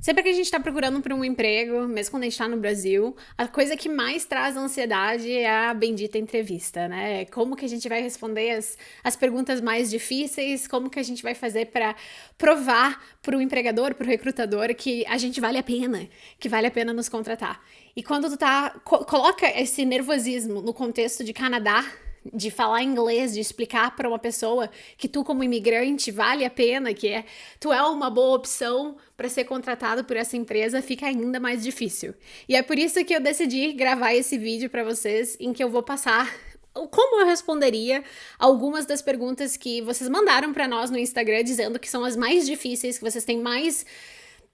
Sempre que a gente tá procurando por um emprego, mesmo quando a gente tá no Brasil, a coisa que mais traz ansiedade é a bendita entrevista, né? Como que a gente vai responder as perguntas mais difíceis, como que a gente vai fazer pra provar pro empregador, pro recrutador que a gente vale a pena, que vale a pena nos contratar. E quando tu coloca esse nervosismo no contexto de Canadá, de falar inglês, de explicar para uma pessoa que tu como imigrante vale a pena, tu é uma boa opção para ser contratado por essa empresa, fica ainda mais difícil. E é por isso que eu decidi gravar esse vídeo para vocês, em que eu vou passar como eu responderia algumas das perguntas que vocês mandaram para nós no Instagram, dizendo que são as mais difíceis, que vocês têm mais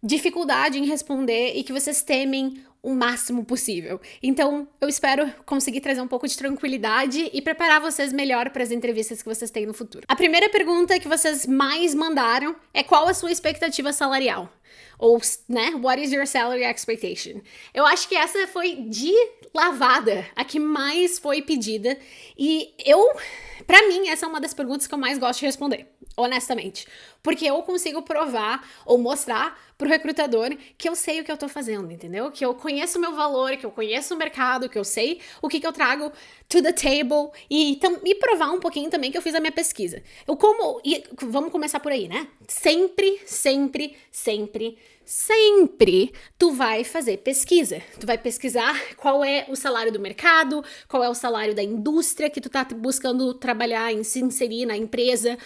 dificuldade em responder e que vocês temem o máximo possível. Então, eu espero conseguir trazer um pouco de tranquilidade e preparar vocês melhor para as entrevistas que vocês têm no futuro. A primeira pergunta que vocês mais mandaram é: qual a sua expectativa salarial? Ou, né, what is your salary expectation? Eu acho que essa foi de lavada a que mais foi pedida e pra mim, essa é uma das perguntas que eu mais gosto de responder, honestamente. Porque eu consigo provar ou mostrar pro recrutador que eu sei o que eu tô fazendo, entendeu? Que eu conheço o meu valor, que eu conheço o mercado, que eu sei o que eu trago to the table e provar um pouquinho também que eu fiz a minha pesquisa. Vamos começar por aí, né? Sempre tu vai fazer pesquisa. Tu vai pesquisar qual é o salário do mercado, qual é o salário da indústria que tu tá buscando trabalhar, se inserir na empresa,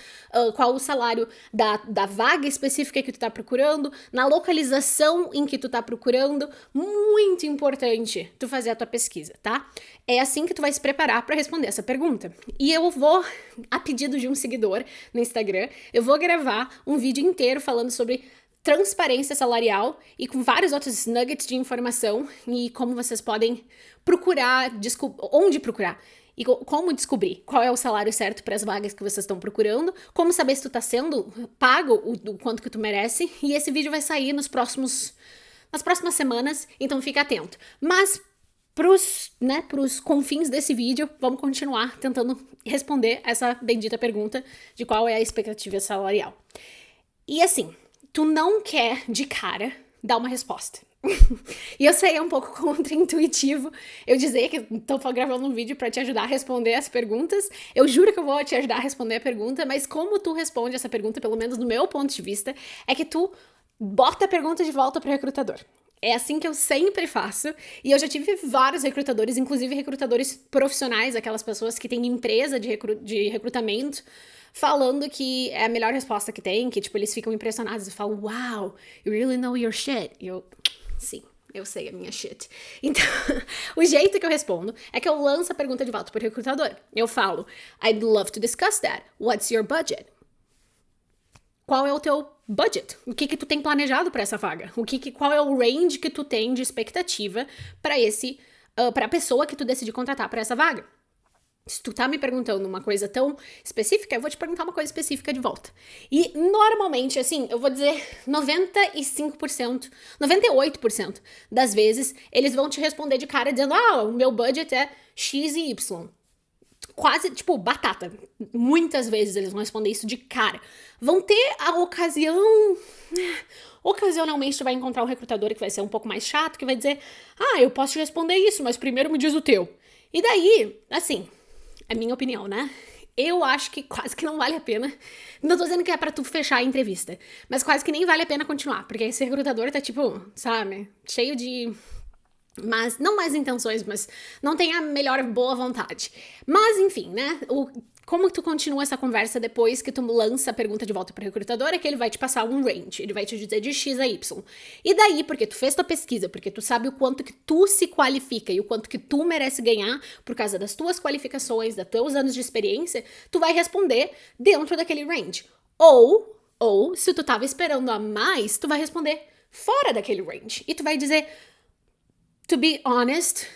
qual o salário da vaga específica que tu tá procurando, na localização em que tu tá procurando. Muito importante tu fazer a tua pesquisa, tá? É assim que tu vai se preparar para responder essa pergunta. E eu vou, a pedido de um seguidor no Instagram, eu vou gravar um vídeo inteiro falando sobre transparência salarial e com vários outros nuggets de informação e como vocês podem procurar, onde procurar e como descobrir qual é o salário certo para as vagas que vocês estão procurando, como saber se tu tá sendo pago o quanto que tu merece, e esse vídeo vai sair nas próximas semanas, então fica atento. Mas pros confins desse vídeo, vamos continuar tentando responder essa bendita pergunta de qual é a expectativa salarial. E assim, tu não quer, de cara, dar uma resposta. E eu sei, é um pouco contra-intuitivo eu dizer que tô gravando um vídeo pra te ajudar a responder as perguntas. Eu juro que eu vou te ajudar a responder a pergunta, mas como tu responde essa pergunta, pelo menos do meu ponto de vista, é que tu bota a pergunta de volta pro recrutador. É assim que eu sempre faço, e eu já tive vários recrutadores, inclusive recrutadores profissionais, aquelas pessoas que têm empresa de recrutamento, falando que é a melhor resposta que tem, que, tipo, eles ficam impressionados e falam: wow, you really know your shit. E eu, sim, eu sei a minha shit. Então, o jeito que eu respondo é que eu lanço a pergunta de volta pro recrutador. Eu falo: I'd love to discuss that. What's your budget? Qual é o teu budget? O que tu tem planejado para essa vaga? Qual é o range que tu tem de expectativa para a pessoa que tu decidir contratar para essa vaga? Se tu tá me perguntando uma coisa tão específica, eu vou te perguntar uma coisa específica de volta. E normalmente, assim, eu vou dizer 95%, 98% das vezes, eles vão te responder de cara dizendo: ah, o meu budget é X e Y. Quase, tipo, batata. Muitas vezes eles vão responder isso de cara. Vão ter a ocasião... Ocasionalmente tu vai encontrar um recrutador que vai ser um pouco mais chato, que vai dizer: ah, eu posso te responder isso, mas primeiro me diz o teu. E daí, assim, é minha opinião, né? Eu acho que quase que não vale a pena. Não tô dizendo que é pra tu fechar a entrevista, mas quase que nem vale a pena continuar, porque esse recrutador tá, tipo, sabe, cheio de... mas não mais intenções, mas não tem a melhor boa vontade. Mas, enfim, né? Como tu continua essa conversa depois que tu lança a pergunta de volta pro recrutador é que ele vai te passar um range, ele vai te dizer de X a Y. E daí, porque tu fez tua pesquisa, porque tu sabe o quanto que tu se qualifica e o quanto que tu merece ganhar por causa das tuas qualificações, dos teus anos de experiência, tu vai responder dentro daquele range. Ou, se tu tava esperando a mais, tu vai responder fora daquele range. E tu vai dizer: to be honest,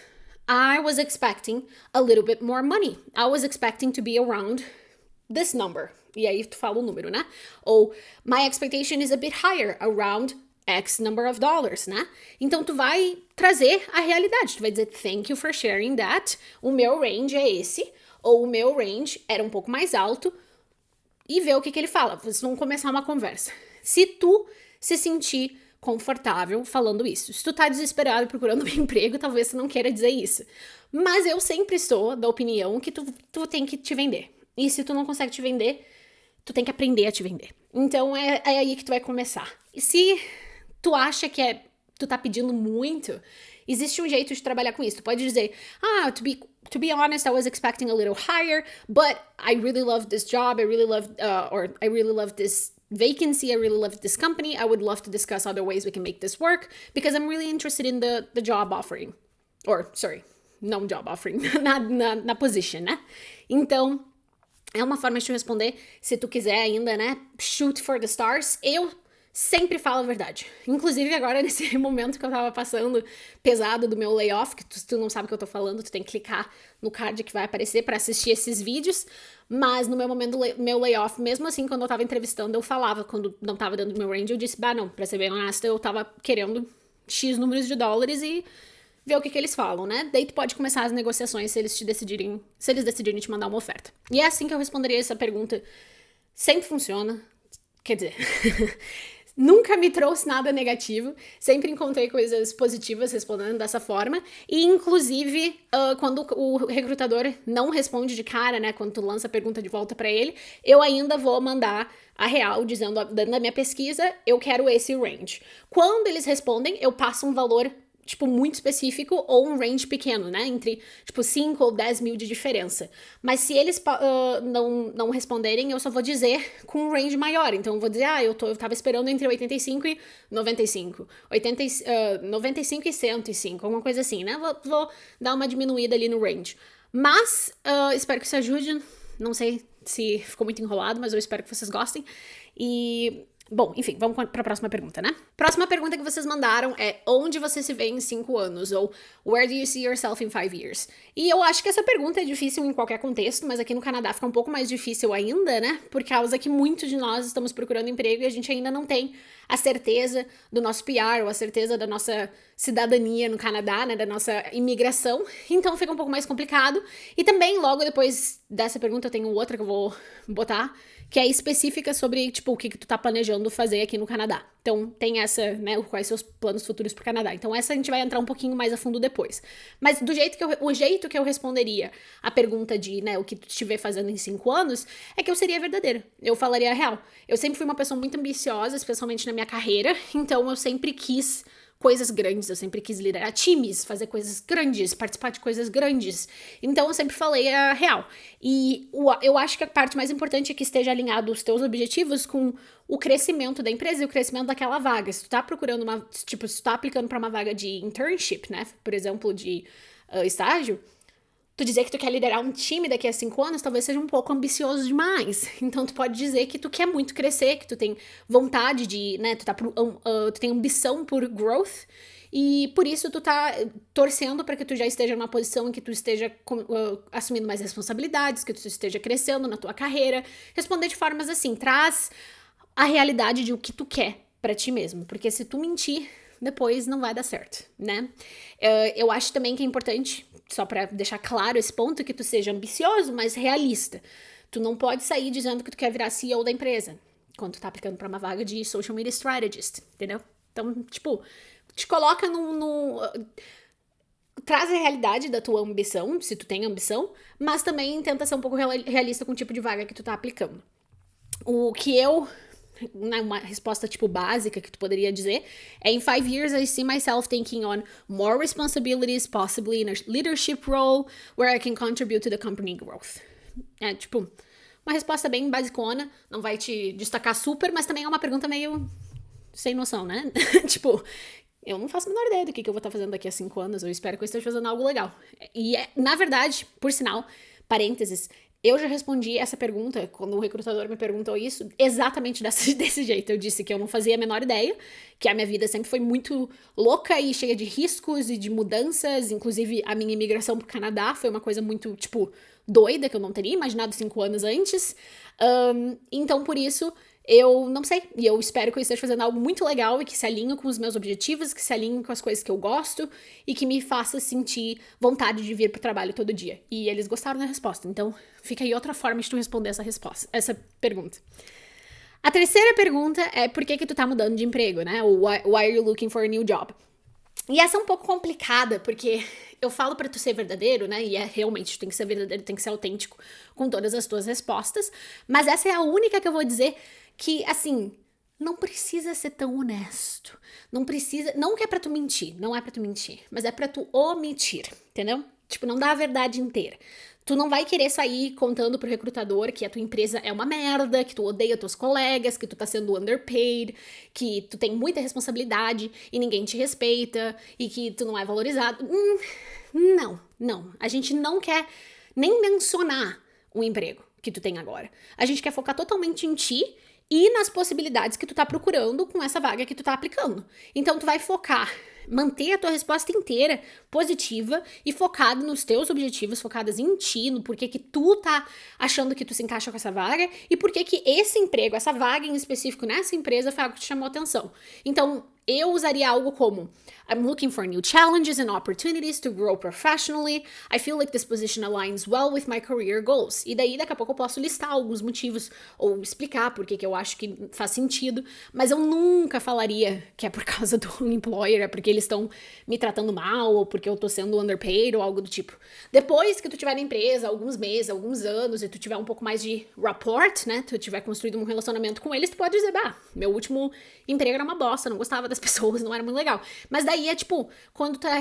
I was expecting a little bit more money. I was expecting to be around this number. E aí tu fala o número, né? Ou my expectation is a bit higher, around X number of dollars, né? Então tu vai trazer a realidade. Tu vai dizer: thank you for sharing that. O meu range é esse. Ou o meu range era um pouco mais alto. E ver o que ele fala. Vocês vão começar uma conversa. Se tu se sentir confortável falando isso. Se tu tá desesperado procurando um emprego, talvez tu não queira dizer isso. Mas eu sempre sou da opinião que tu tem que te vender. E se tu não consegue te vender, tu tem que aprender a te vender. Então é aí que tu vai começar. E se tu acha que tu tá pedindo muito, existe um jeito de trabalhar com isso. Tu pode dizer, to be honest, I was expecting a little higher, but I really love this job, I really love this vacancy, I really love this company, I would love to discuss other ways we can make this work, because I'm really interested in the job offering. Não job offering, na position, né? Então, é uma forma de te responder, se tu quiser ainda, né, shoot for the stars. Eu sempre falo a verdade. Inclusive agora, nesse momento que eu tava passando pesado do meu layoff, que tu não sabe o que eu tô falando, tu tem que clicar no card que vai aparecer pra assistir esses vídeos, mas no meu momento do meu layoff, mesmo assim, quando eu tava entrevistando, eu falava, quando não tava dando meu range, eu disse, não, pra ser bem honesta, eu tava querendo X números de dólares e ver o que eles falam, né? Daí tu pode começar as negociações se eles decidirem te mandar uma oferta. E é assim que eu responderia essa pergunta. Sempre funciona. Quer dizer, nunca me trouxe nada negativo. Sempre encontrei coisas positivas respondendo dessa forma. E, inclusive, quando o recrutador não responde de cara, né? Quando tu lança a pergunta de volta pra ele, eu ainda vou mandar a real, dando a minha pesquisa, eu quero esse range. Quando eles respondem, eu passo um valor muito específico ou um range pequeno, né? Entre, 5 ou 10 mil de diferença. Mas se eles não responderem, eu só vou dizer com um range maior. Então, eu vou dizer, eu tava esperando entre 85 e 95. 95 e 105, alguma coisa assim, né? Vou dar uma diminuída ali no range. Mas, espero que isso ajude. Não sei se ficou muito enrolado, mas eu espero que vocês gostem. E... bom, enfim, vamos para a próxima pergunta, né? Próxima pergunta que vocês mandaram é: onde você se vê em 5 anos? Ou where do you see yourself in 5 years? E eu acho que essa pergunta é difícil em qualquer contexto, mas aqui no Canadá fica um pouco mais difícil ainda, né? Por causa que muitos de nós estamos procurando emprego e a gente ainda não tem a certeza do nosso PR ou a certeza da nossa cidadania no Canadá, né? Da nossa imigração. Então fica um pouco mais complicado. E também, logo depois dessa pergunta, eu tenho outra que eu vou botar, que é específica sobre, o que tu tá planejando fazer aqui no Canadá. Então, tem essa, né, quais seus planos futuros pro Canadá. Então, essa a gente vai entrar um pouquinho mais a fundo depois. Mas o jeito que eu responderia a pergunta de, né, o que tu estiver fazendo em 5 anos, é que eu seria verdadeira. Eu falaria a real. Eu sempre fui uma pessoa muito ambiciosa, especialmente na minha carreira. Então, eu sempre quis coisas grandes, eu sempre quis liderar times, fazer coisas grandes, participar de coisas grandes. Então, eu sempre falei a real. E eu acho que a parte mais importante é que esteja alinhado os teus objetivos com o crescimento da empresa e o crescimento daquela vaga. Se tu tá procurando se tu tá aplicando para uma vaga de internship, né, por exemplo, de estágio, tu dizer que tu quer liderar um time daqui a 5 anos talvez seja um pouco ambicioso demais. Então, tu pode dizer que tu quer muito crescer, que tu tem vontade de, né, tu tem ambição por growth, e por isso tu tá torcendo para que tu já esteja numa posição em que tu esteja assumindo mais responsabilidades, que tu esteja crescendo na tua carreira. Responder de formas assim, traz a realidade de o que tu quer pra ti mesmo, porque se tu mentir, depois não vai dar certo, né? Eu acho também que é importante, só pra deixar claro esse ponto, que tu seja ambicioso, mas realista. Tu não pode sair dizendo que tu quer virar CEO da empresa quando tu tá aplicando pra uma vaga de social media strategist, entendeu? Então, te coloca traz a realidade da tua ambição, se tu tem ambição, mas também tenta ser um pouco realista com o tipo de vaga que tu tá aplicando. O que uma resposta básica que tu poderia dizer é: in 5 years I see myself taking on more responsibilities, possibly in a leadership role where I can contribute to the company growth. É uma resposta bem basicona, não vai te destacar super, mas também é uma pergunta meio sem noção, né? Eu não faço a menor ideia do que eu vou estar fazendo daqui a 5 anos, eu espero que eu esteja fazendo algo legal. E na verdade, por sinal, parênteses, eu já respondi essa pergunta, quando o recrutador me perguntou isso, exatamente desse jeito. Eu disse que eu não fazia a menor ideia, que a minha vida sempre foi muito louca e cheia de riscos e de mudanças. Inclusive, a minha imigração pro Canadá foi uma coisa muito, doida, que eu não teria imaginado 5 anos antes. Então, por isso, eu não sei. E eu espero que eu esteja fazendo algo muito legal e que se alinhe com os meus objetivos, que se alinhe com as coisas que eu gosto e que me faça sentir vontade de vir pro trabalho todo dia. E eles gostaram da resposta. Então, fica aí outra forma de tu responder essa pergunta. A terceira pergunta é por que tu tá mudando de emprego, né? Why are you looking for a new job? E essa é um pouco complicada, porque eu falo pra tu ser verdadeiro, né? E realmente, tu tem que ser verdadeiro, tem que ser autêntico com todas as tuas respostas. Mas essa é a única que eu vou dizer que, assim, não precisa ser tão honesto. Não precisa. Não que é pra tu mentir, não é pra tu mentir, mas é pra tu omitir, entendeu? Tipo, não dá a verdade inteira. Tu não vai querer sair contando pro recrutador que a tua empresa é uma merda, que tu odeia teus colegas, que tu tá sendo underpaid, que tu tem muita responsabilidade e ninguém te respeita e que tu não é valorizado. Não. A gente não quer nem mencionar o emprego que tu tem agora. A gente quer focar totalmente em ti e nas possibilidades que tu tá procurando com essa vaga que tu tá aplicando. Então tu vai focar, manter a tua resposta inteira positiva e focada nos teus objetivos, focadas em ti, no porquê que tu tá achando que tu se encaixa com essa vaga e porquê que esse emprego, essa vaga em específico nessa empresa foi algo que te chamou atenção. Então, eu usaria algo como I'm looking for new challenges and opportunities to grow professionally. I feel like this position aligns well with my career goals. E daí, daqui a pouco, eu posso listar alguns motivos ou explicar por que eu acho que faz sentido, mas eu nunca falaria que é por causa do employer, é porque eles estão me tratando mal ou porque eu tô sendo underpaid ou algo do tipo. Depois que tu tiver na empresa, alguns meses, alguns anos, e tu tiver um pouco mais de rapport, né, tu tiver construído um relacionamento com eles, tu pode dizer, meu último emprego era uma bosta, não gostava das pessoas, não era muito legal. Mas daí é tipo, quando tu tá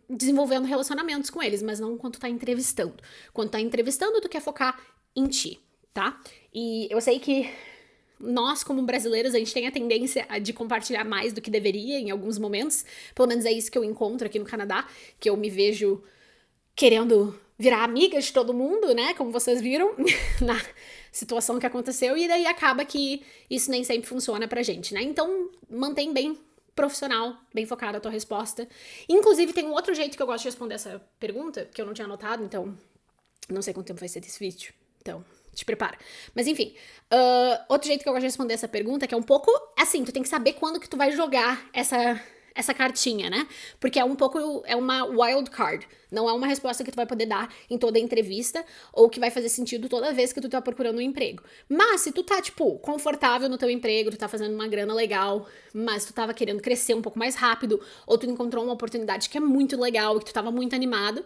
desenvolvendo relacionamentos com eles, mas não quando tu tá entrevistando. Quando tu tá entrevistando, tu quer focar em ti, tá? E eu sei que nós, como brasileiros, a gente tem a tendência de compartilhar mais do que deveria em alguns momentos. Pelo menos é isso que eu encontro aqui no Canadá, que eu me vejo querendo virar amiga de todo mundo, né? Como vocês viram na situação que aconteceu. E daí acaba que isso nem sempre funciona pra gente, né? Então, mantém bem profissional, bem focada a tua resposta. Inclusive, tem um outro jeito que eu gosto de responder essa pergunta, que eu não tinha anotado, então não sei quanto tempo vai ser desse vídeo. Então, te prepara. Mas enfim, outro jeito que eu gosto de responder essa pergunta, que é um pouco assim, tu tem que saber quando que tu vai jogar essa cartinha, né? Porque é uma wild card. Não é uma resposta que tu vai poder dar em toda a entrevista ou que vai fazer sentido toda vez que tu tá procurando um emprego. Mas se tu tá, tipo, confortável no teu emprego, tu tá fazendo uma grana legal, mas tu tava querendo crescer um pouco mais rápido, ou tu encontrou uma oportunidade que é muito legal e que tu tava muito animado,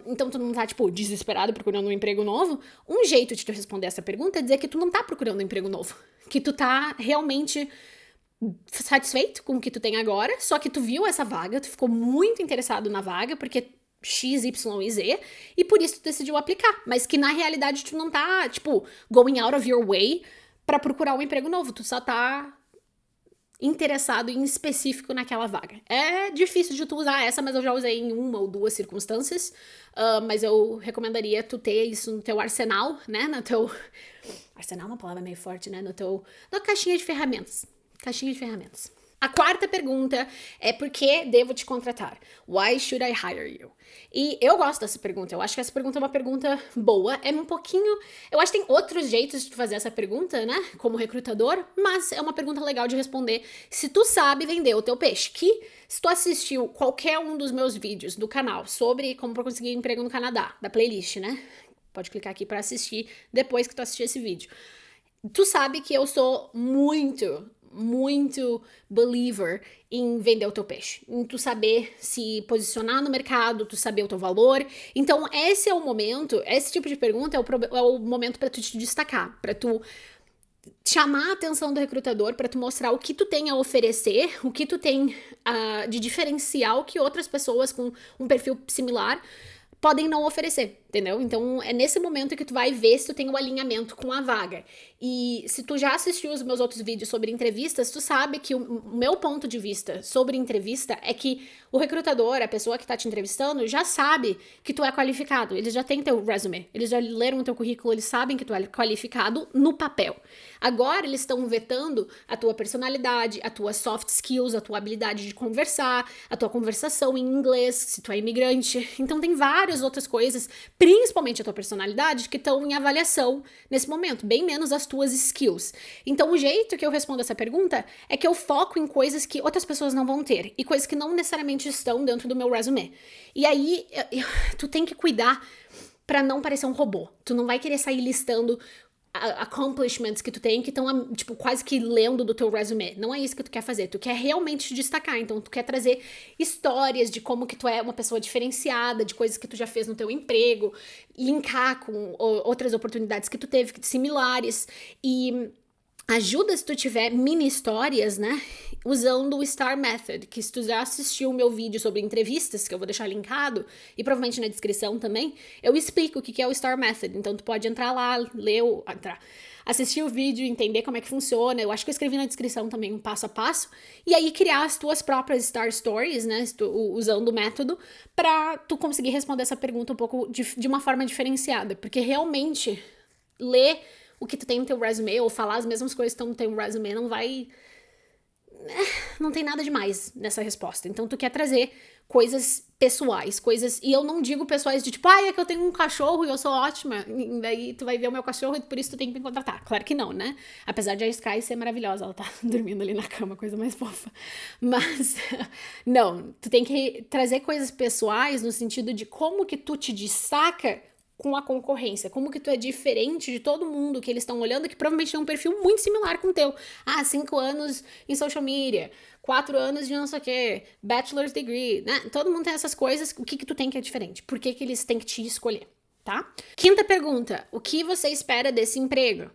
então tu não tá, tipo, desesperado procurando um emprego novo, um jeito de tu responder essa pergunta é dizer que tu não tá procurando um emprego novo. Que tu tá realmente satisfeito com o que tu tem agora, só que tu viu essa vaga, tu ficou muito interessado na vaga, porque X, Y e Z, e por isso tu decidiu aplicar, mas que na realidade tu não tá, tipo, going out of your way pra procurar um emprego novo, tu só tá interessado em específico naquela vaga. É difícil de tu usar essa, mas eu já usei em uma ou duas circunstâncias, mas eu recomendaria tu ter isso no teu arsenal, né, no teu... Arsenal é uma palavra meio forte, né, na caixinha de ferramentas. Caixinha de ferramentas. A quarta pergunta é por que devo te contratar? Why should I hire you? E eu gosto dessa pergunta. Eu acho que essa pergunta é uma pergunta boa. É um pouquinho... Eu acho que tem outros jeitos de fazer essa pergunta, né? Como recrutador. Mas é uma pergunta legal de responder se tu sabe vender o teu peixe. Que se tu assistiu qualquer um dos meus vídeos do canal sobre como conseguir emprego no Canadá, da playlist, né? Pode clicar aqui pra assistir depois que tu assistir esse vídeo. Tu sabe que eu sou muito believer em vender o teu peixe, em tu saber se posicionar no mercado, tu saber o teu valor. Então esse é o momento, esse tipo de pergunta é o momento para tu te destacar, para tu chamar a atenção do recrutador, para tu mostrar o que tu tem a oferecer, o que tu tem de diferencial que outras pessoas com um perfil similar podem não oferecer, entendeu? Então é nesse momento que tu vai ver se tu tem o alinhamento com a vaga. E se tu já assistiu os meus outros vídeos sobre entrevistas, tu sabe que o meu ponto de vista sobre entrevista é que o recrutador, a pessoa que tá te entrevistando, já sabe que tu é qualificado. Eles já têm teu resume, eles já leram o teu currículo, eles sabem que tu é qualificado no papel. Agora eles estão vetando a tua personalidade, a tua soft skills, a tua habilidade de conversar, a tua conversação em inglês, se tu é imigrante. Então tem várias outras coisas, principalmente a tua personalidade, que estão em avaliação nesse momento, bem menos as tuas skills. Então o jeito que eu respondo essa pergunta é que eu foco em coisas que outras pessoas não vão ter e coisas que não necessariamente estão dentro do meu resume. E aí tu tem que cuidar pra não parecer um robô. Tu não vai querer sair listando accomplishments que tu tem que estão, tipo, quase que lendo do teu resume. Não é isso que tu quer fazer. Tu quer realmente te destacar. Então, tu quer trazer histórias de como que tu é uma pessoa diferenciada, de coisas que tu já fez no teu emprego, linkar com outras oportunidades que tu teve similares. E ajuda se tu tiver mini histórias, né? Usando o STAR Method, que se tu já assistiu o meu vídeo sobre entrevistas, que eu vou deixar linkado, e provavelmente na descrição também, eu explico o que é o STAR Method. Então tu pode entrar lá, assistir o vídeo, entender como é que funciona. Eu acho que eu escrevi na descrição também um passo a passo. E aí criar as tuas próprias STAR Stories, né? Usando o método, pra tu conseguir responder essa pergunta um pouco de uma forma diferenciada. Porque realmente, ler o que tu tem no teu resume, ou falar as mesmas coisas que estão no teu resume, não tem nada demais nessa resposta. Então tu quer trazer coisas pessoais, coisas, e eu não digo pessoais de tipo, é que eu tenho um cachorro e eu sou ótima, e daí tu vai ver o meu cachorro e por isso tu tem que me contratar. Claro que não, né? Apesar de a Sky ser maravilhosa, ela tá dormindo ali na cama, coisa mais fofa. Mas, não, tu tem que trazer coisas pessoais no sentido de como que tu te destaca com a concorrência, como que tu é diferente de todo mundo que eles estão olhando, que provavelmente tem um perfil muito similar com o teu. 5 anos em social media, 4 anos de não sei o quê, bachelor's degree, né? Todo mundo tem essas coisas, o que tu tem que é diferente? Por que eles têm que te escolher, tá? Quinta pergunta, o que você espera desse emprego?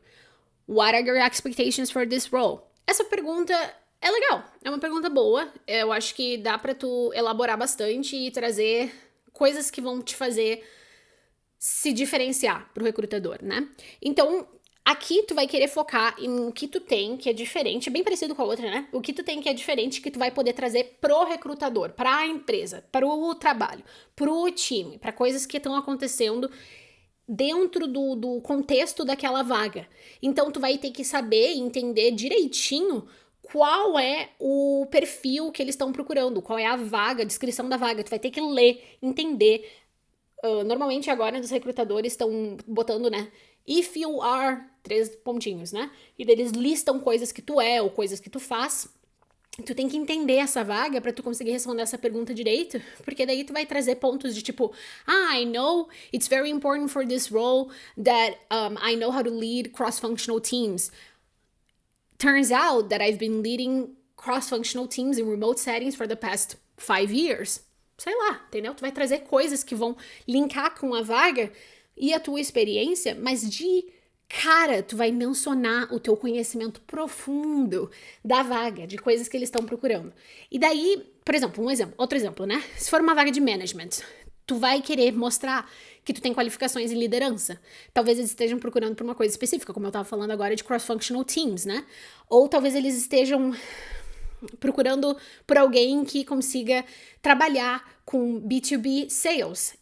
What are your expectations for this role? Essa pergunta é legal, é uma pergunta boa, eu acho que dá pra tu elaborar bastante e trazer coisas que vão te fazer se diferenciar pro recrutador, né? Então, aqui tu vai querer focar em o que tu tem que é diferente, bem parecido com a outra, né? O que tu tem que é diferente que tu vai poder trazer pro recrutador, pra empresa, pro trabalho, pro time, pra coisas que estão acontecendo dentro do contexto daquela vaga. Então, tu vai ter que saber e entender direitinho qual é o perfil que eles estão procurando, qual é a vaga, a descrição da vaga. Tu vai ter que ler, entender. Normalmente agora os recrutadores estão botando, né? If you are, 3 pontinhos, né? E daí eles listam coisas que tu é ou coisas que tu faz. Tu tem que entender essa vaga pra tu conseguir responder essa pergunta direito, porque daí tu vai trazer pontos de tipo, I know it's very important for this role that I know how to lead cross-functional teams. Turns out that I've been leading cross-functional teams in remote settings for the past 5 years. Sei lá, entendeu? Tu vai trazer coisas que vão linkar com a vaga e a tua experiência, mas de cara, tu vai mencionar o teu conhecimento profundo da vaga, de coisas que eles estão procurando. E daí, por exemplo, outro exemplo, né? Se for uma vaga de management, tu vai querer mostrar que tu tem qualificações em liderança. Talvez eles estejam procurando por uma coisa específica, como eu tava falando agora de cross-functional teams, né? Ou talvez eles estejam procurando por alguém que consiga trabalhar com B2B sales.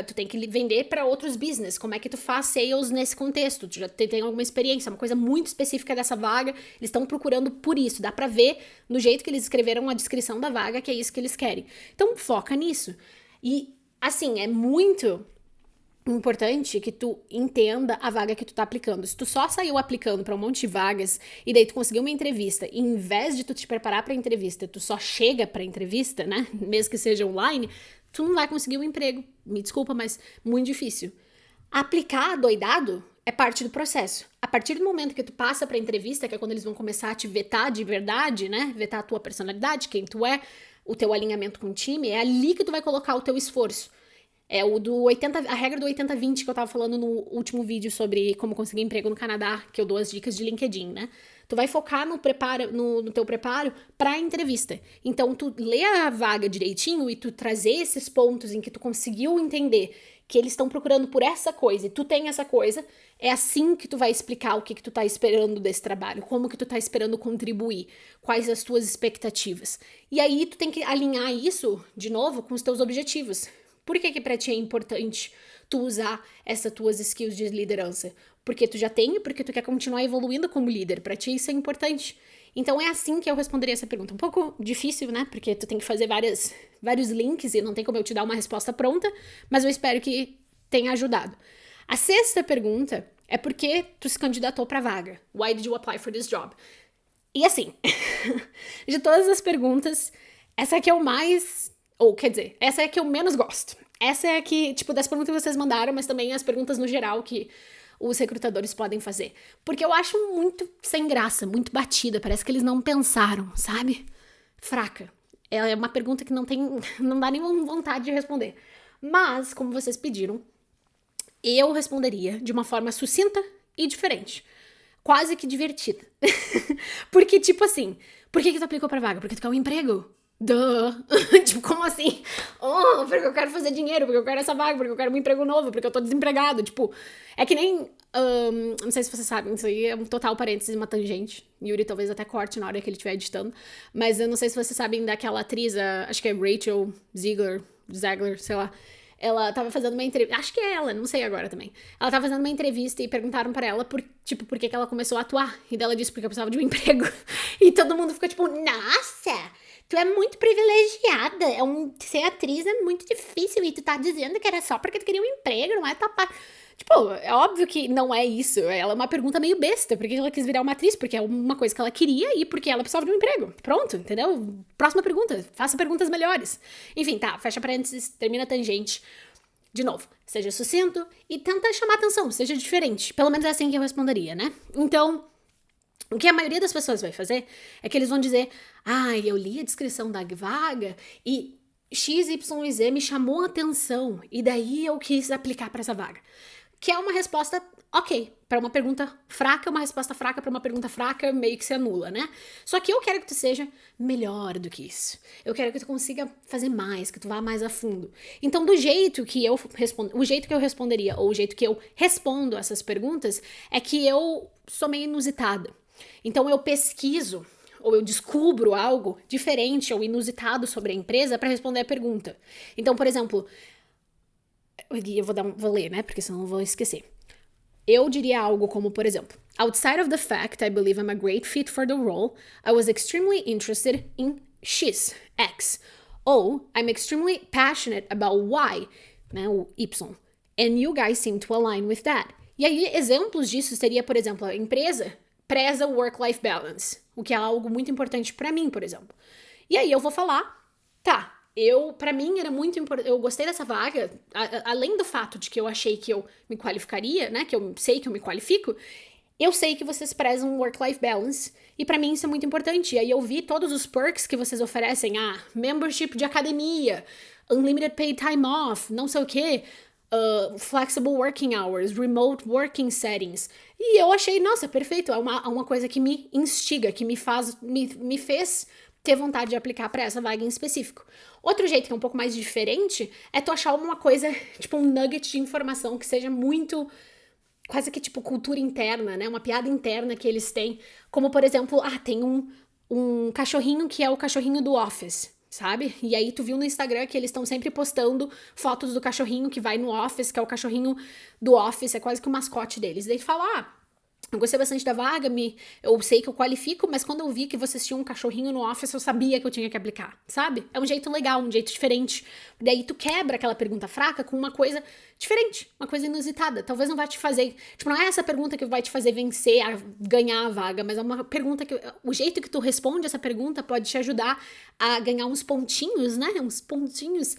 Tu tem que vender para outros business. Como é que tu faz sales nesse contexto? Tu já tem alguma experiência, uma coisa muito específica dessa vaga. Eles estão procurando por isso. Dá pra ver no jeito que eles escreveram a descrição da vaga que é isso que eles querem. Então, foca nisso. E, assim, é muito importante que tu entenda a vaga que tu tá aplicando. Se tu só saiu aplicando pra um monte de vagas e daí tu conseguiu uma entrevista e em vez de tu te preparar pra entrevista, tu só chega pra entrevista, né? Mesmo que seja online, tu não vai conseguir um emprego. Me desculpa, mas muito difícil. Aplicar doidado é parte do processo. A partir do momento que tu passa pra entrevista, que é quando eles vão começar a te vetar de verdade, né? Vetar a tua personalidade, quem tu é, o teu alinhamento com o time, é ali que tu vai colocar o teu esforço. É a regra do 80-20 que eu tava falando no último vídeo sobre como conseguir emprego no Canadá, que eu dou as dicas de LinkedIn, né? Tu vai focar no teu preparo pra entrevista. Então, tu lê a vaga direitinho e tu trazer esses pontos em que tu conseguiu entender que eles estão procurando por essa coisa e tu tem essa coisa, é assim que tu vai explicar o que tu tá esperando desse trabalho, como que tu tá esperando contribuir, quais as tuas expectativas. E aí, tu tem que alinhar isso, de novo, com os teus objetivos. Por que pra ti é importante tu usar essas tuas skills de liderança? Porque tu já tem e porque tu quer continuar evoluindo como líder. Pra ti isso é importante. Então é assim que eu responderia essa pergunta. Um pouco difícil, né? Porque tu tem que fazer vários links e não tem como eu te dar uma resposta pronta, mas eu espero que tenha ajudado. A sexta pergunta é por que tu se candidatou pra vaga? Why did you apply for this job? E assim, de todas as perguntas, essa aqui é o mais... Ou, quer dizer, essa é a que eu menos gosto. Essa é a que, tipo, das perguntas que vocês mandaram, mas também as perguntas no geral que os recrutadores podem fazer. Porque eu acho muito sem graça, muito batida, parece que eles não pensaram, sabe? Fraca. É uma pergunta que não dá nem vontade de responder. Mas, como vocês pediram, eu responderia de uma forma sucinta e diferente. Quase que divertida. Porque, tipo assim, por que tu aplicou pra vaga? Porque tu quer um emprego? Duh. Tipo, como assim? Oh, porque eu quero fazer dinheiro, porque eu quero essa vaga, porque eu quero um emprego novo, porque eu tô desempregado. Tipo, é que nem... não sei se vocês sabem, isso aí é um total parênteses, uma tangente. Yuri talvez até corte na hora que ele estiver editando. Mas eu não sei se vocês sabem daquela atriz, acho que é Rachel Zegler, sei lá. Ela tava fazendo uma entrevista, acho que é ela, não sei agora também. Ela tava fazendo uma entrevista e perguntaram pra ela por que ela começou a atuar. E daí ela disse porque eu precisava de um emprego. E todo mundo ficou tipo, nossa, tu é muito privilegiada. Ser atriz é muito difícil e tu tá dizendo que era só porque tu queria um emprego, não é tapar. Tipo, é óbvio que não é isso. Ela é uma pergunta meio besta. Por que ela quis virar uma atriz? Porque é uma coisa que ela queria e porque ela precisava de um emprego. Pronto, entendeu? Próxima pergunta. Faça perguntas melhores. Enfim, tá. Fecha parênteses, termina a tangente. De novo, seja sucinto e tenta chamar atenção, seja diferente. Pelo menos é assim que eu responderia, né? Então, o que a maioria das pessoas vai fazer é que eles vão dizer: eu li a descrição da vaga e XYZ me chamou a atenção e daí eu quis aplicar para essa vaga. Que é uma resposta ok. Para uma pergunta fraca, uma resposta fraca para uma pergunta fraca meio que se anula, né? Só que eu quero que tu seja melhor do que isso. Eu quero que tu consiga fazer mais, que tu vá mais a fundo. Então, do jeito que eu o jeito que eu responderia, ou o jeito que eu respondo essas perguntas, é que eu sou meio inusitada. Então, eu pesquiso ou eu descubro algo diferente ou inusitado sobre a empresa para responder a pergunta. Então, por exemplo, eu vou ler, né? Porque senão eu vou esquecer. Eu diria algo como, por exemplo, outside of the fact I believe I'm a great fit for the role, I was extremely interested in X. Ou I'm extremely passionate about Y, né? O Y. And you guys seem to align with that. E aí, exemplos disso seria, por exemplo, a empresa preza o work-life balance, o que é algo muito importante pra mim, por exemplo. E aí eu vou falar, tá, pra mim era muito importante, eu gostei dessa vaga, além do fato de que eu achei que eu me qualificaria, né, que eu sei que eu me qualifico, eu sei que vocês prezam work-life balance, e pra mim isso é muito importante. E aí eu vi todos os perks que vocês oferecem, membership de academia, unlimited paid time off, não sei o quê, flexible working hours, remote working settings. E eu achei, nossa, perfeito, é uma coisa que me instiga, que me fez ter vontade de aplicar para essa vaga em específico. Outro jeito que é um pouco mais diferente é tu achar uma coisa, tipo um nugget de informação que seja muito, quase que tipo cultura interna, né? Uma piada interna que eles têm. Como, por exemplo, tem um cachorrinho que é o cachorrinho do Office, sabe? E aí tu viu no Instagram que eles estão sempre postando fotos do cachorrinho que vai no Office, que é o cachorrinho do Office, é quase que o mascote deles. Daí tu fala, eu gostei bastante da vaga, eu sei que eu qualifico, mas quando eu vi que vocês tinham um cachorrinho no Office, eu sabia que eu tinha que aplicar, sabe? É um jeito legal, um jeito diferente. Daí tu quebra aquela pergunta fraca com uma coisa diferente, uma coisa inusitada. Talvez não vai te fazer... Tipo, não é essa pergunta que vai te fazer vencer, ganhar a vaga, mas é uma pergunta que... O jeito que tu responde essa pergunta pode te ajudar a ganhar uns pontinhos, né? Uns pontinhos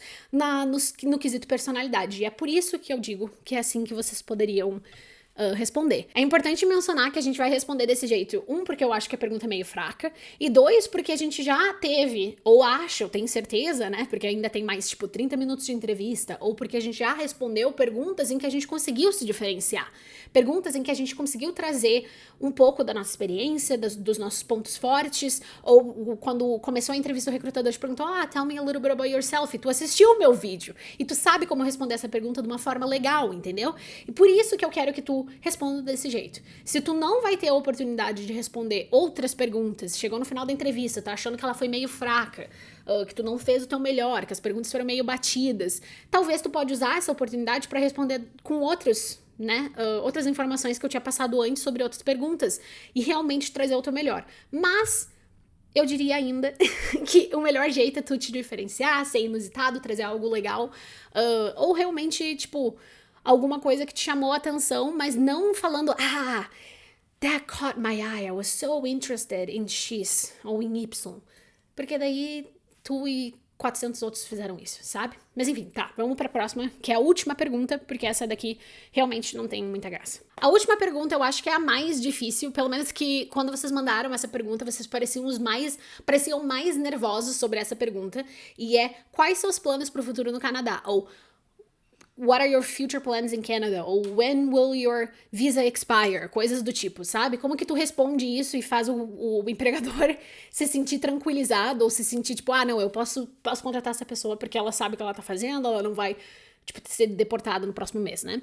no quesito personalidade. E é por isso que eu digo que é assim que vocês poderiam... responder. É importante mencionar que a gente vai responder desse jeito. Porque eu acho que a pergunta é meio fraca. E 2, porque a gente já teve, ou acho, eu tenho certeza, né? Porque ainda tem mais, 30 minutos de entrevista. Ou porque a gente já respondeu perguntas em que a gente conseguiu se diferenciar. Perguntas em que a gente conseguiu trazer um pouco da nossa experiência, dos nossos pontos fortes. Ou quando começou a entrevista, o recrutador te perguntou, tell me a little bit about yourself. E tu assistiu o meu vídeo. E tu sabe como responder essa pergunta de uma forma legal, entendeu? E por isso que eu quero que tu responda desse jeito. Se tu não vai ter a oportunidade de responder outras perguntas, chegou no final da entrevista, tá achando que ela foi meio fraca, que tu não fez o teu melhor, que as perguntas foram meio batidas, talvez tu pode usar essa oportunidade para responder com outras informações que eu tinha passado antes sobre outras perguntas e realmente trazer o teu melhor. Mas eu diria ainda que o melhor jeito é tu te diferenciar, ser inusitado, trazer algo legal, ou realmente, alguma coisa que te chamou a atenção, mas não falando, that caught my eye, I was so interested in X ou em Y. Porque daí tu 400 outros fizeram isso, sabe? Mas enfim, tá, vamos pra próxima, que é a última pergunta, porque essa daqui realmente não tem muita graça. A última pergunta eu acho que é a mais difícil, pelo menos que quando vocês mandaram essa pergunta, vocês pareciam mais nervosos sobre essa pergunta, e é: quais são os planos pro futuro no Canadá? Ou what are your future plans in Canada? Ou when will your visa expire? Coisas do tipo, sabe? Como que tu responde isso e faz o empregador se sentir tranquilizado ou se sentir tipo, não, eu posso contratar essa pessoa porque ela sabe o que ela tá fazendo, ela não vai, tipo, ser deportada no próximo mês, né?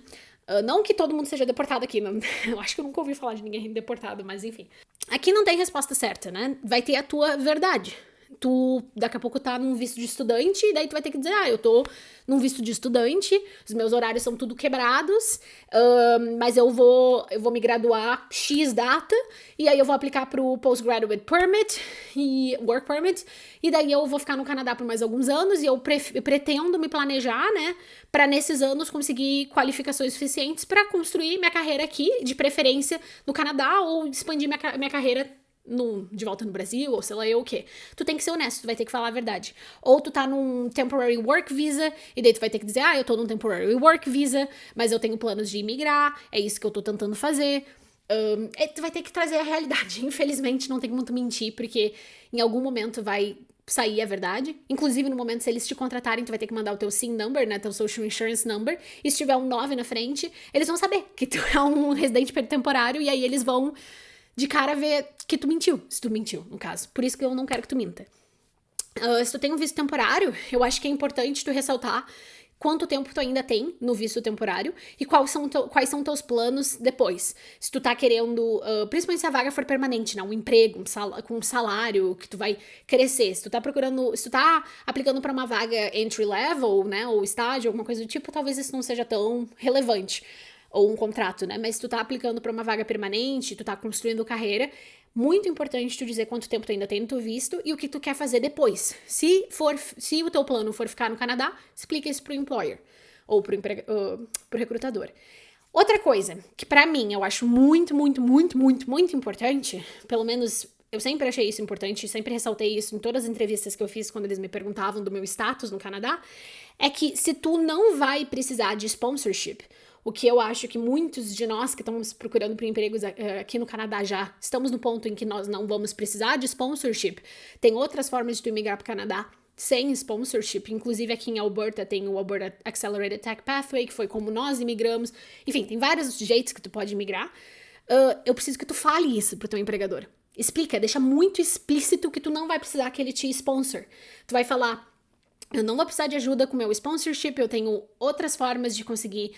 Não que todo mundo seja deportado aqui, não, eu acho que eu nunca ouvi falar de ninguém deportado, mas enfim. Aqui não tem resposta certa, né? Vai ter a tua verdade. Tu, daqui a pouco, tá num visto de estudante, e daí tu vai ter que dizer, eu tô num visto de estudante, os meus horários são tudo quebrados, mas eu vou me graduar X data, e aí eu vou aplicar pro Postgraduate Permit, e Work Permit, e daí eu vou ficar no Canadá por mais alguns anos, e eu pretendo me planejar, né, pra nesses anos conseguir qualificações suficientes pra construir minha carreira aqui, de preferência no Canadá, ou expandir minha carreira de volta no Brasil, ou sei lá o quê. Tu tem que ser honesto, tu vai ter que falar a verdade. Ou tu tá num temporary work visa, e daí tu vai ter que dizer, eu tô num temporary work visa, mas eu tenho planos de imigrar, é isso que eu tô tentando fazer. Tu vai ter que trazer a realidade. Infelizmente, não tem muito mentir, porque em algum momento vai sair a verdade. Inclusive, no momento, se eles te contratarem, tu vai ter que mandar o teu SIN number, né, teu Social Insurance Number, e se tiver um 9 na frente, eles vão saber que tu é um residente temporário, e aí eles vão de cara ver que tu mentiu, se tu mentiu, no caso. Por isso que eu não quero que tu minta. Se tu tem um visto temporário, eu acho que é importante tu ressaltar quanto tempo tu ainda tem no visto temporário e quais são teus planos depois. Se tu tá querendo, principalmente se a vaga for permanente, né, um emprego, com um salário que tu vai crescer. Se tu tá aplicando pra uma vaga entry level, né, ou estágio, alguma coisa do tipo, talvez isso não seja tão relevante. Ou um contrato, né? Mas se tu tá aplicando pra uma vaga permanente, tu tá construindo carreira, muito importante tu dizer quanto tempo tu ainda tem no teu visto e o que tu quer fazer depois. Se o teu plano for ficar no Canadá, explica isso pro employer ou pro recrutador. Outra coisa que pra mim eu acho muito, muito, muito, muito, muito importante, pelo menos eu sempre achei isso importante, sempre ressaltei isso em todas as entrevistas que eu fiz quando eles me perguntavam do meu status no Canadá, é que se tu não vai precisar de sponsorship, o que eu acho que muitos de nós que estamos procurando por empregos aqui no Canadá já estamos no ponto em que nós não vamos precisar de sponsorship. Tem outras formas de tu imigrar para o Canadá sem sponsorship. Inclusive aqui em Alberta tem o Alberta Accelerated Tech Pathway, que foi como nós imigramos. Enfim, tem vários jeitos que tu pode imigrar. Eu preciso que tu fale isso pro teu empregador. Explica, deixa muito explícito que tu não vai precisar que ele te sponsor. Tu vai falar: eu não vou precisar de ajuda com meu sponsorship, eu tenho outras formas de conseguir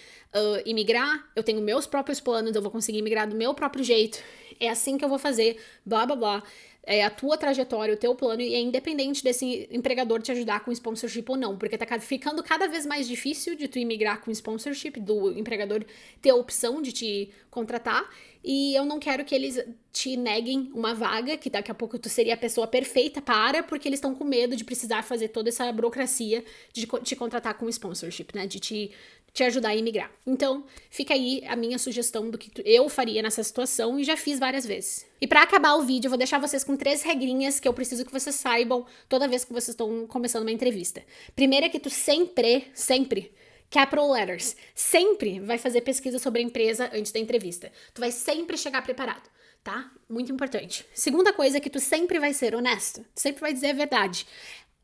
imigrar, eu tenho meus próprios planos, eu vou conseguir imigrar do meu próprio jeito, é assim que eu vou fazer, blá blá blá. É a tua trajetória, o teu plano, e é independente desse empregador te ajudar com sponsorship ou não, porque tá ficando cada vez mais difícil de tu imigrar com sponsorship, do empregador ter a opção de te contratar, e eu não quero que eles te neguem uma vaga, que daqui a pouco tu seria a pessoa perfeita porque eles estão com medo de precisar fazer toda essa burocracia de te contratar com sponsorship, né, de te ajudar a imigrar. Então, fica aí a minha sugestão do que eu faria nessa situação e já fiz várias vezes. E pra acabar o vídeo, eu vou deixar vocês com 3 regrinhas que eu preciso que vocês saibam toda vez que vocês estão começando uma entrevista. Primeiro é que tu sempre, capital letters, sempre vai fazer pesquisa sobre a empresa antes da entrevista. Tu vai sempre chegar preparado, tá? Muito importante. Segunda coisa é que tu sempre vai ser honesto, tu sempre vai dizer a verdade.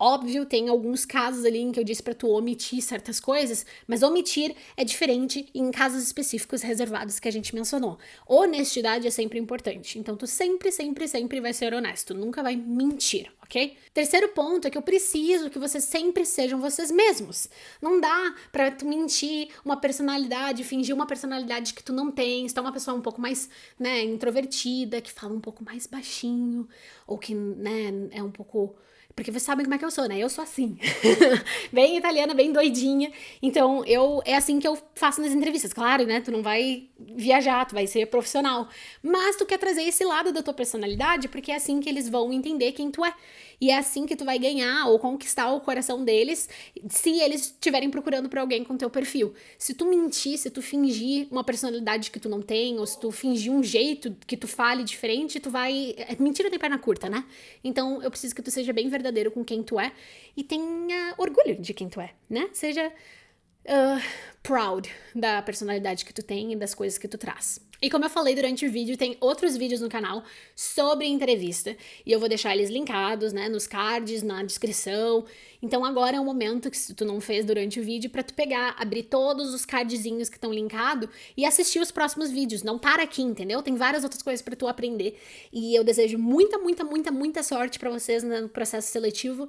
Óbvio, tem alguns casos ali em que eu disse pra tu omitir certas coisas, mas omitir é diferente em casos específicos reservados que a gente mencionou. Honestidade é sempre importante, então tu sempre vai ser honesto, nunca vai mentir, ok? Terceiro ponto é que eu preciso que vocês sempre sejam vocês mesmos. Não dá pra tu mentir uma personalidade, fingir uma personalidade que tu não tem, se tu é uma pessoa um pouco mais, né, introvertida, que fala um pouco mais baixinho, ou que, né, é um pouco... Porque vocês sabem como é que eu sou, né? Eu sou assim. Bem italiana, bem doidinha. Então, é assim que eu faço nas entrevistas. Claro, né? Tu não vai viajar, tu vai ser profissional. Mas tu quer trazer esse lado da tua personalidade, porque é assim que eles vão entender quem tu é. E é assim que tu vai ganhar ou conquistar o coração deles, se eles estiverem procurando por alguém com teu perfil. Se tu mentir, se tu fingir uma personalidade que tu não tem, ou se tu fingir um jeito que tu fale diferente, tu vai... Mentira tem perna curta, né? Então eu preciso que tu seja bem verdadeiro com quem tu é e tenha orgulho de quem tu é, né? Seja proud da personalidade que tu tem e das coisas que tu traz. E como eu falei durante o vídeo, tem outros vídeos no canal sobre entrevista, e eu vou deixar eles linkados, né, nos cards, na descrição. Então agora é o momento que, se tu não fez durante o vídeo, pra tu pegar, abrir todos os cardzinhos que estão linkados e assistir os próximos vídeos. Não para aqui, entendeu? Tem várias outras coisas pra tu aprender. E eu desejo muita sorte pra vocês no processo seletivo,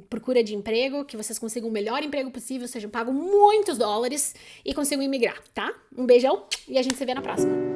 procura de emprego, que vocês consigam o melhor emprego possível, sejam pagos muitos dólares e consigam imigrar, tá? Um beijão e a gente se vê na próxima.